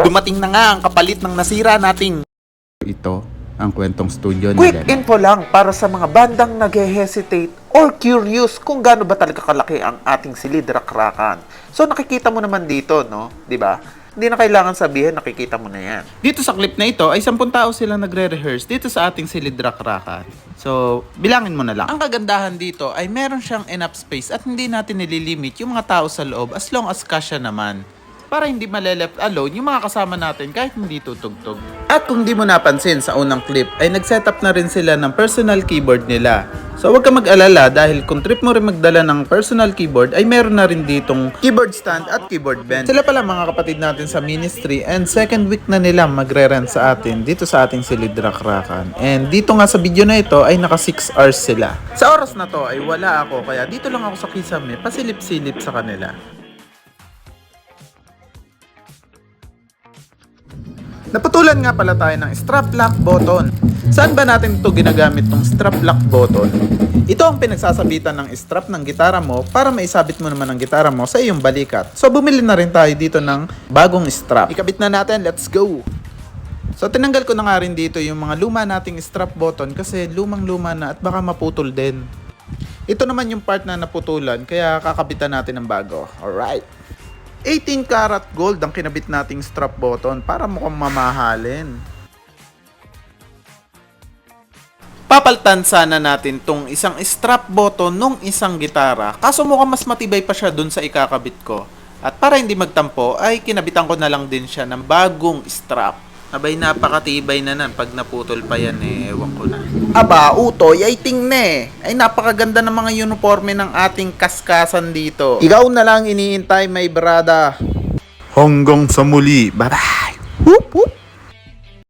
Dumating na nga ang kapalit ng nasira nating. Ito ang kwentong studio ni Quick Lena. info lang para sa mga bandang nag-hesitate or curious kung gaano ba talaga kalaki ang ating silid rakrakan. So nakikita mo naman dito, no? 'Di ba? Hindi na kailangan sabihin, nakikita mo na yan. Dito sa clip na ito ay 10 tao silang nagre-rehearse dito sa ating silid rakrakan. So, bilangin mo na lang. Ang kagandahan dito ay meron siyang enough space at hindi natin nililimit yung mga tao sa loob as long as kasya naman. Para hindi male-left alone yung mga kasama natin kahit hindi tutugtog. At kung di mo napansin sa unang clip ay nag-setup na rin sila ng personal keyboard nila. So huwag ka mag-alala dahil kung trip mo rin magdala ng personal keyboard ay meron na rin ditong keyboard stand at keyboard bench. Sila pala mga kapatid natin sa ministry and second week na nila magre-rent sa atin dito sa ating silid rakrakan. And dito nga sa video na ito ay naka 6 hours sila. Sa oras na to ay wala ako kaya dito lang ako sa kisame pasilip-silip sa kanila. Naputulan nga pala tayo ng strap lock button. Saan ba natin ito ginagamit tong strap lock button? Ito ang pinagsasabitan ng strap ng gitara mo para maisabit mo naman ang gitara mo sa iyong balikat. So bumili na rin tayo dito ng bagong strap. Ikabit na natin, let's go! So tinanggal ko na nga rin dito yung mga luma nating strap button kasi lumang-luma na at baka maputol din. Ito naman yung part na naputulan kaya kakabitan natin ng bago. Alright! 18 karat gold ang kinabit nating strap button para mukhang mamahalin. Papalitan sana natin tong isang strap button nung isang gitara kaso mukhang mas matibay pa siya dun sa ikakabit ko. At para hindi magtampo ay kinabitan ko na lang din siya ng bagong strap. Abay napakatibay na nan pag naputol pa yan ewan ko na. Aba, utoy, ay tingne. Ay napakaganda ng mga uniforme ng ating kaskasan dito. Ikaw na lang iniintay, may brada. Hanggang sa muli. Bye-bye. Whoop, whoop.